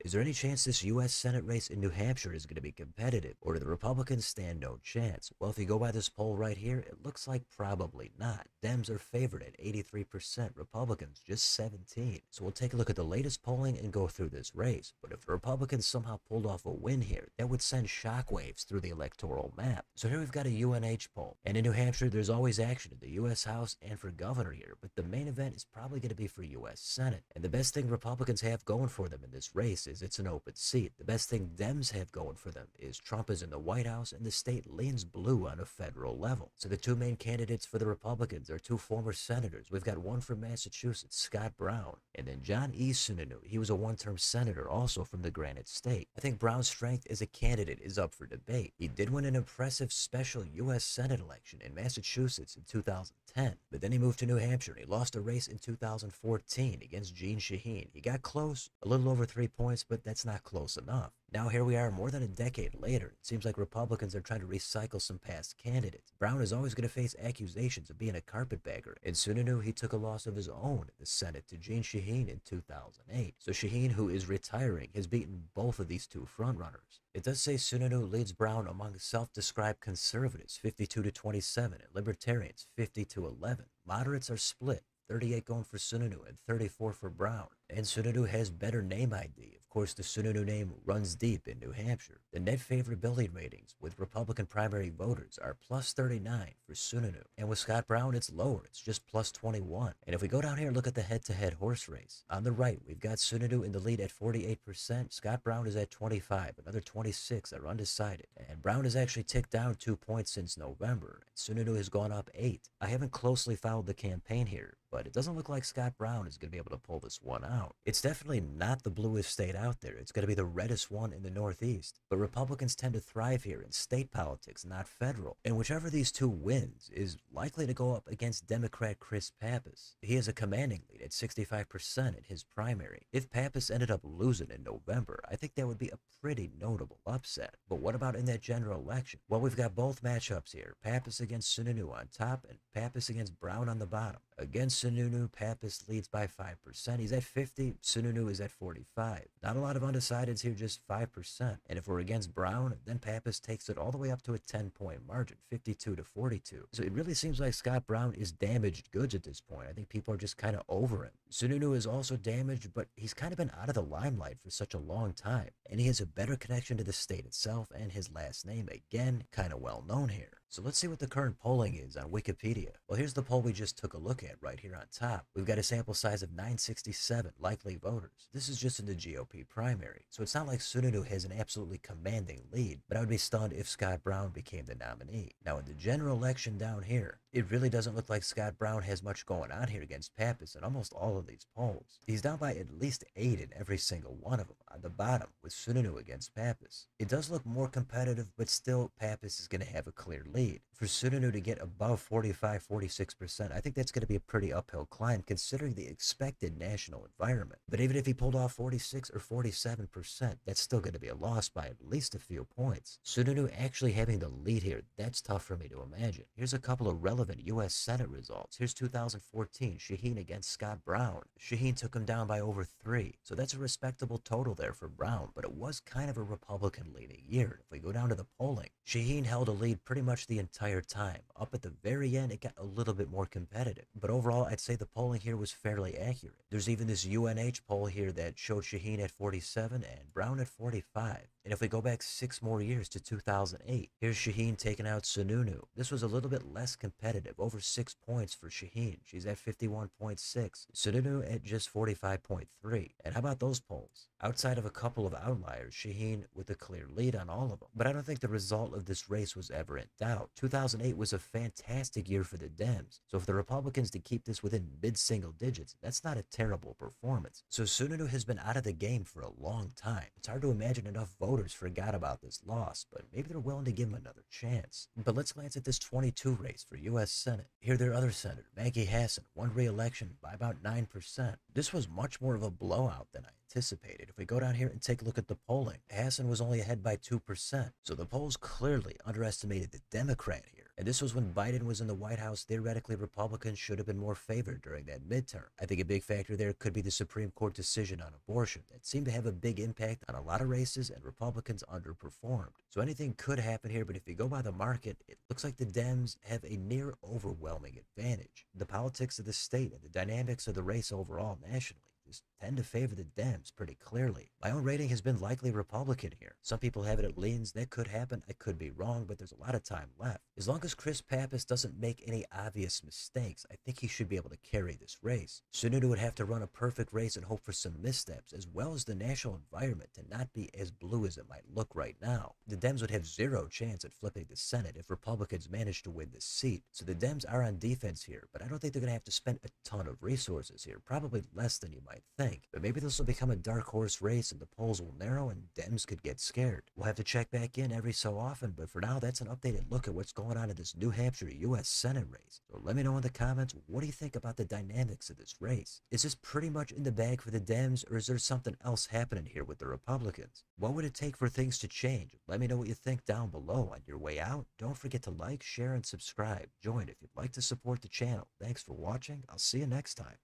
Is there any chance this U.S. Senate race in New Hampshire is going to be competitive, or do the Republicans stand no chance? Well, if you go by this poll right here, it looks like probably not. Dems are favored at 83%, Republicans just 17. So we'll take a look at the latest polling and go through this race. But if the Republicans somehow pulled off a win here, that would send shockwaves through the electoral map. So here we've got a UNH poll. And in New Hampshire, there's always action in the U.S. House and for governor here, but the main event is probably going to be for U.S. Senate. And the best thing Republicans have going for them in this race is it's an open seat. The best thing Dems have going for them is Trump is in the White House and the state leans blue on a federal level. So the two main candidates for the Republicans are two former senators. We've got one from Massachusetts, Scott Brown, and then John E. Sununu. He was a one-term senator also from the Granite State. I think Brown's strength as a candidate is up for debate. He did win an impressive special U.S. Senate election in Massachusetts in 2010, but then he moved to New Hampshire and he lost a race in 2014 against Gene Shaheen. He got close, a little over 3 points, but that's not close enough. Now here we are more than a decade later. It seems like Republicans are trying to recycle some past candidates. Brown is always going to face accusations of being a carpetbagger. And Sununu, he took a loss of his own in the Senate to Gene Shaheen in 2008. So Shaheen, who is retiring, has beaten both of these two frontrunners. It does say Sununu leads Brown among self-described conservatives, 52-27, and libertarians, 50-11. Moderates are split, 38 going for Sununu and 34 for Brown. And Sununu has better name ID. Of course, the Sununu name runs deep in New Hampshire. The net favorability ratings with Republican primary voters are plus 39 for Sununu. And with Scott Brown, it's lower. It's just plus 21. And if we go down here and look at the head-to-head horse race, on the right, we've got Sununu in the lead at 48%. Scott Brown is at 25. Another 26 are undecided. And Brown has actually ticked down 2 points since November. And Sununu has gone up 8. I haven't closely followed the campaign here, but it doesn't look like Scott Brown is going to be able to pull this one out. It's definitely not the bluest state out there. It's going to be the reddest one in the Northeast. But Republicans tend to thrive here in state politics, not federal. And whichever of these two wins is likely to go up against Democrat Chris Pappas. He has a commanding lead at 65% in his primary. If Pappas ended up losing in November, I think that would be a pretty notable upset. But what about in that general election? Well, we've got both matchups here. Pappas against Sununu on top and Pappas against Brown on the bottom. Against Sununu, Pappas leads by 5%. He's at 50, Sununu is at 45. Not a lot of undecideds here, just 5%. And if we're against Brown, then Pappas takes it all the way up to a 10-point margin, 52-42. So it really seems like Scott Brown is damaged goods at this point. I think people are just kind of over him. Sununu is also damaged, but he's kind of been out of the limelight for such a long time. And he has a better connection to the state itself, and his last name, again, kind of well known here. So let's see what the current polling is on Wikipedia. Well, here's the poll we just took a look at right here on top. We've got a sample size of 967 likely voters. This is just in the GOP primary, so it's not like Sununu has an absolutely commanding lead, but I would be stunned if Scott Brown became the nominee. Now, in the general election down here, it really doesn't look like Scott Brown has much going on here against Pappas in almost all of these polls. He's down by at least 8 in every single one of them on the bottom with Sununu against Pappas. It does look more competitive, but still Pappas is going to have a clear lead. For Sununu to get above 45-46%, I think that's going to be a pretty uphill climb considering the expected national environment. But even if he pulled off 46 or 47%, that's still going to be a loss by at least a few points. Sununu actually having the lead here, that's tough for me to imagine. Here's a couple of relevant U.S. Senate results. Here's 2014, Shaheen against Scott Brown. Shaheen took him down by over 3, so that's a respectable total there for Brown, but it was kind of a Republican-leaning year. If we go down to the polling, Shaheen held a lead pretty much the entire time. Up at the very end, it got a little bit more competitive, but overall, I'd say the polling here was fairly accurate. There's even this UNH poll here that showed Shaheen at 47 and Brown at 45. And if we go back 6 more years to 2008, here's Shaheen taking out Sununu. This was a little bit less competitive, over 6 points for Shaheen. She's at 51.6, Sununu at just 45.3. And how about those polls? Outside of a couple of outliers, Shaheen with a clear lead on all of them. But I don't think the result of this race was ever in doubt. 2008 was a fantastic year for the Dems. So if the Republicans to keep this within mid-single digits, that's not a terrible performance. So Sununu has been out of the game for a long time. It's hard to imagine enough voters forgot about this loss, but maybe they're willing to give him another chance. But let's glance at this 22 race for U.S. Senate. Here their other senator, Maggie Hassan, won re-election by about 9%. This was much more of a blowout than I anticipated. If we go down here and take a look at the polling, Hassan was only ahead by 2%. So the polls clearly underestimated the Democrat here. And this was when Biden was in the White House. Theoretically, Republicans should have been more favored during that midterm. I think a big factor there could be the Supreme Court decision on abortion. That seemed to have a big impact on a lot of races, and Republicans underperformed. So anything could happen here, but if you go by the market, it looks like the Dems have a near overwhelming advantage. The politics of the state and the dynamics of the race overall nationally just tend to favor the Dems pretty clearly. My own rating has been likely Republican here. Some people have it at leans. That could happen. I could be wrong, but there's a lot of time left. As long as Chris Pappas doesn't make any obvious mistakes, I think he should be able to carry this race. Sununu would have to run a perfect race and hope for some missteps, as well as the national environment to not be as blue as it might look right now. The Dems would have zero chance at flipping the Senate if Republicans manage to win this seat. So the Dems are on defense here, but I don't think they're going to have to spend a ton of resources here, probably less than you might think. But maybe this will become a dark horse race and the polls will narrow and Dems could get scared. We'll have to check back in every so often, but for now, that's an updated look at what's going on in this New Hampshire U.S. Senate race. So let me know in the comments, what do you think about the dynamics of this race? Is this pretty much in the bag for the Dems, or is there something else happening here with the Republicans? What would it take for things to change? Let me know what you think down below. On your way out, don't forget to like, share, and subscribe. Join if you'd like to support the channel. Thanks for watching. I'll see you next time.